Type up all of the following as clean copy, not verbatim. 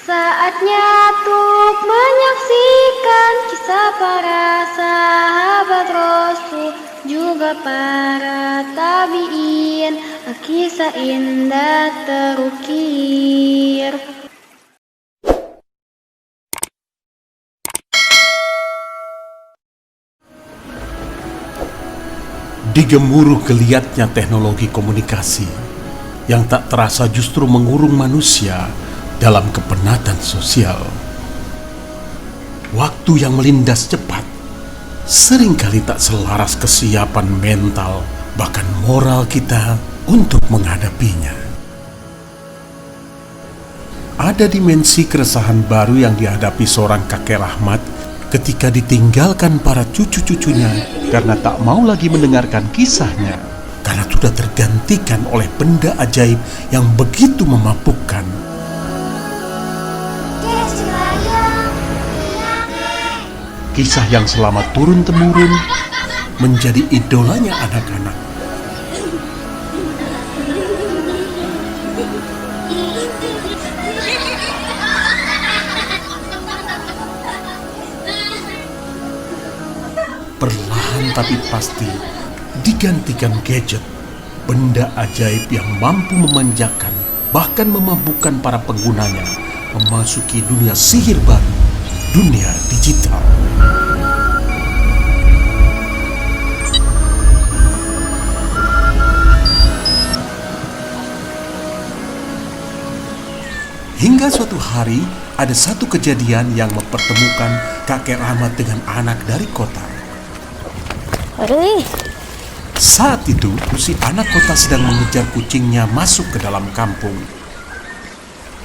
Saatnya untuk menyaksikan kisah para sahabat Rasul, juga para tabi'in, kisah indah terukir. Di gemuruh geliatnya teknologi komunikasi yang tak terasa justru mengurung manusia dalam kepenatan sosial. Waktu yang melindas cepat seringkali tak selaras kesiapan mental bahkan moral kita untuk menghadapinya. Ada dimensi keresahan baru yang dihadapi seorang kakek Rahmat ketika ditinggalkan para cucu-cucunya karena tak mau lagi mendengarkan kisahnya, karena sudah tergantikan oleh benda ajaib yang begitu memabukkan. Kisah yang selama turun-temurun menjadi idolanya anak-anak. Perlahan tapi pasti digantikan gadget, benda ajaib yang mampu memanjakan bahkan memabukkan para penggunanya memasuki dunia sihir baru, dunia digital. Hingga suatu hari ada satu kejadian yang mempertemukan kakek Rahmat dengan anak dari kota. Saat itu, si anak kota sedang mengejar kucingnya masuk ke dalam kampung.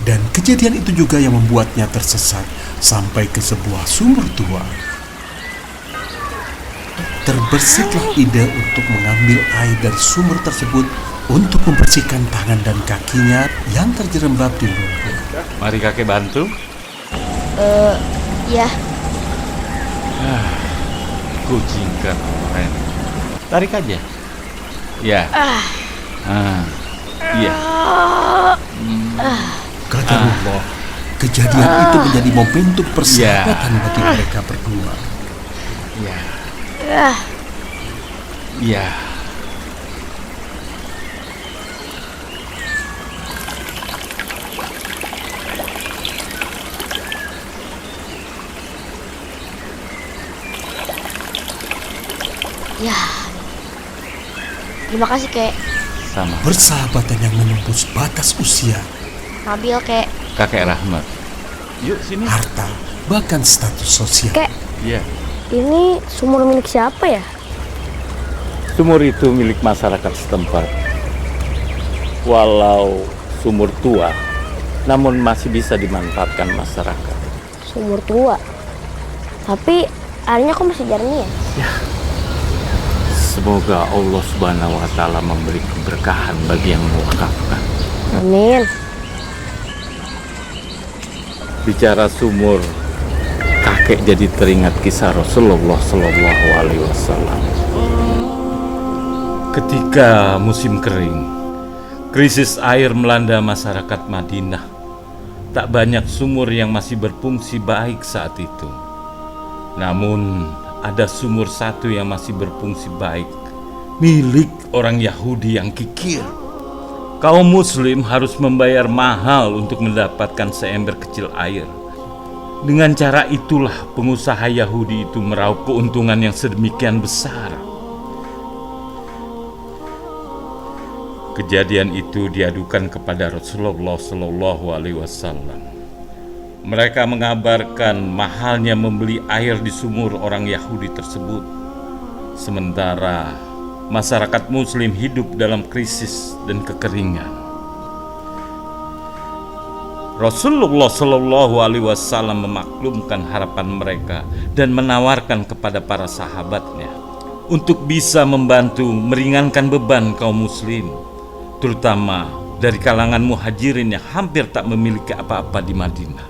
Dan kejadian itu juga yang membuatnya tersesat sampai ke sebuah sumur tua. Terbersihlah ide untuk mengambil air dari sumur tersebut untuk membersihkan tangan dan kakinya yang terjerembab di lumpur. Mari kakek bantu. Ya. Kucing keren. Tarik aja. Ya. Iya. Qadarullah, kejadian itu menjadi momentum persahabatan bagi mereka berdua. Iya. Iya. Ya. Terima kasih, Kek. Sama. Persahabatan yang menembus batas usia, Nabil, Kek. Kakek Rahmat. Yuk sini. harta, bahkan status sosial. Kek, Iya. ini sumur milik siapa ya? Sumur itu milik masyarakat setempat. Walau sumur tua, namun masih bisa dimanfaatkan masyarakat. Sumur tua. Tapi airnya kok masih jernih ya? Semoga Allah Subhanahu wa Ta'ala memberi keberkahan bagi yang mewakafkan. Amin. Bicara sumur, kakek jadi teringat kisah Rasulullah Sallallahu Alaihi Wasallam. Ketika musim kering, krisis air melanda masyarakat Madinah. Tak banyak sumur yang masih berfungsi baik saat itu. Namun ada sumur satu yang masih berfungsi baik, milik orang Yahudi yang kikir. Kaum muslim harus membayar mahal untuk mendapatkan seember kecil air. Dengan cara itulah pengusaha Yahudi itu meraup keuntungan yang sedemikian besar. Kejadian itu diadukan kepada Rasulullah Sallallahu Alaihi Wasallam. Mereka mengabarkan mahalnya membeli air di sumur orang Yahudi tersebut. Sementara masyarakat muslim hidup dalam krisis dan kekeringan. Rasulullah Shallallahu Alaihi Wasallam memaklumkan harapan mereka dan menawarkan kepada para sahabatnya untuk bisa membantu meringankan beban kaum muslim, terutama dari kalangan muhajirin yang hampir tak memiliki apa-apa di Madinah.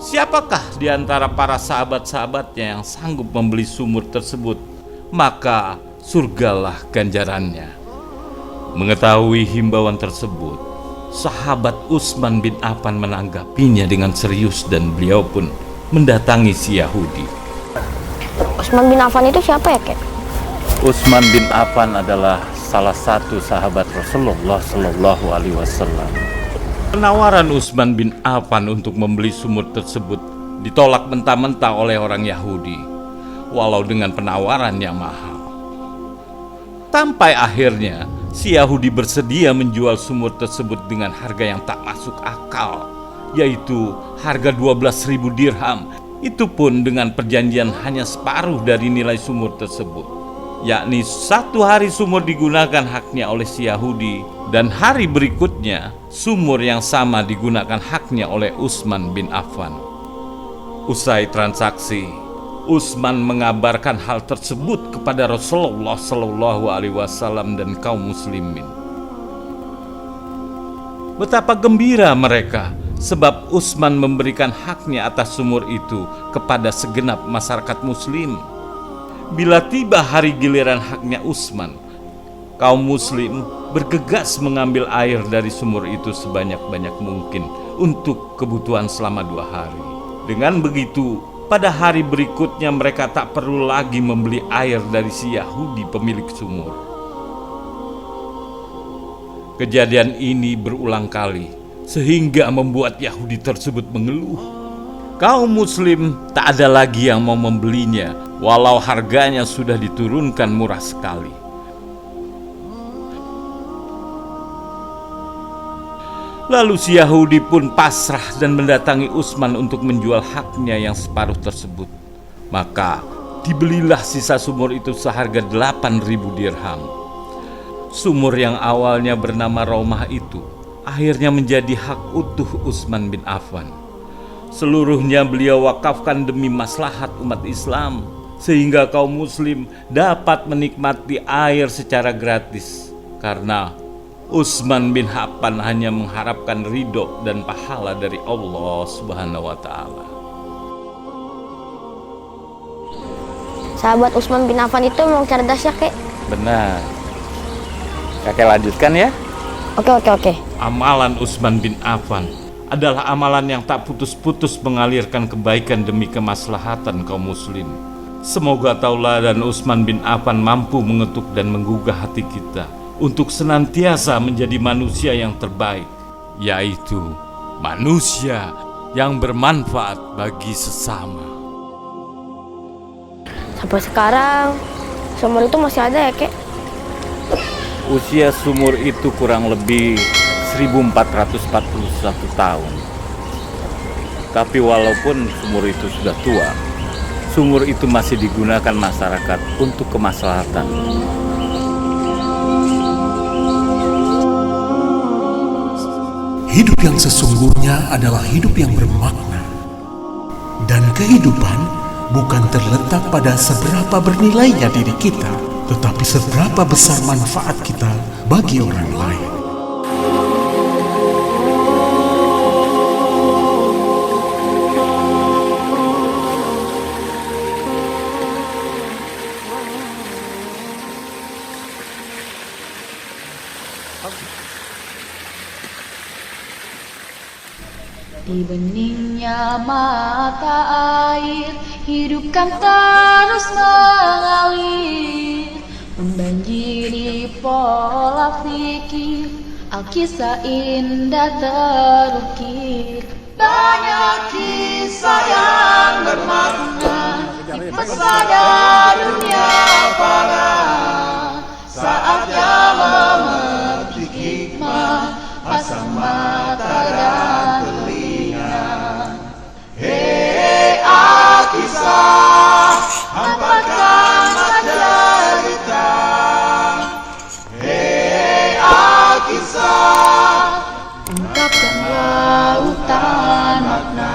Siapakah di antara para sahabat-sahabatnya yang sanggup membeli sumur tersebut? Maka surgalah ganjarannya. Mengetahui himbauan tersebut, sahabat Utsman bin Affan menanggapinya dengan serius dan beliau pun mendatangi si Yahudi. Utsman bin Affan itu siapa ya, Kek? Utsman bin Affan adalah salah satu sahabat Rasulullah Shallallahu Alaihi Wasallam. Penawaran Utsman bin Affan untuk membeli sumur tersebut ditolak mentah-mentah oleh orang Yahudi, walau dengan penawaran yang mahal. Sampai akhirnya si Yahudi bersedia menjual sumur tersebut dengan harga yang tak masuk akal, yaitu harga 12.000 dirham. Itu pun dengan perjanjian hanya separuh dari nilai sumur tersebut, yakni 1 hari sumur digunakan haknya oleh si Yahudi, dan hari berikutnya sumur yang sama digunakan haknya oleh Utsman bin Affan. Usai transaksi, Utsman mengabarkan hal tersebut kepada Rasulullah Shallallahu Alaihi Wasallam dan kaum muslimin. Betapa gembira mereka sebab Utsman memberikan haknya atas sumur itu kepada segenap masyarakat muslim. Bila tiba hari giliran haknya Utsman, kaum muslim bergegas mengambil air dari sumur itu sebanyak-banyak mungkin untuk kebutuhan selama 2 hari. Dengan begitu, pada hari berikutnya mereka tak perlu lagi membeli air dari si Yahudi pemilik sumur. Kejadian ini berulang kali sehingga membuat Yahudi tersebut mengeluh. Kaum muslim tak ada lagi yang mau membelinya, walau harganya sudah diturunkan murah sekali. Lalu si Yahudi pun pasrah dan mendatangi Utsman untuk menjual haknya yang separuh tersebut. Maka dibelilah sisa sumur itu seharga 8.000 dirham. Sumur yang awalnya bernama Raumah itu akhirnya menjadi hak utuh Utsman bin Affan. Seluruhnya beliau wakafkan demi maslahat umat Islam, sehingga kaum muslim dapat menikmati air secara gratis, karena Utsman bin Affan hanya mengharapkan ridho dan pahala dari Allah Subhanahu wa Ta'ala. Sahabat Utsman bin Affan itu memang cerdas ya, Kek? Benar. Kakek lanjutkan ya. Oke. Amalan Utsman bin Affan adalah amalan yang tak putus-putus mengalirkan kebaikan demi kemaslahatan kaum muslim. Semoga tauladan Utsman bin Affan mampu mengetuk dan menggugah hati kita untuk senantiasa menjadi manusia yang terbaik, yaitu manusia yang bermanfaat bagi sesama. Sampai sekarang sumur itu masih ada ya, Kek? Usia sumur itu kurang lebih 1441 tahun. Tapi walaupun sumur itu sudah tua, sumur itu masih digunakan masyarakat untuk kemaslahatan. Hidup yang sesungguhnya adalah hidup yang bermakna. Dan kehidupan bukan terletak pada seberapa bernilainya diri kita, tetapi seberapa besar manfaat kita bagi orang lain. Di beningnya mata air, hidup kan terus mengalir, membanjiri pola pikir, alkisah indah terukir. Banyak kisah yang bermakna di pesada dunia fana. Saatnya memetik hikmah, pasang mata dan telinga. Hei Alkisah, hampakanlah cerita. Hei Alkisah, ungkapkan lautan makna.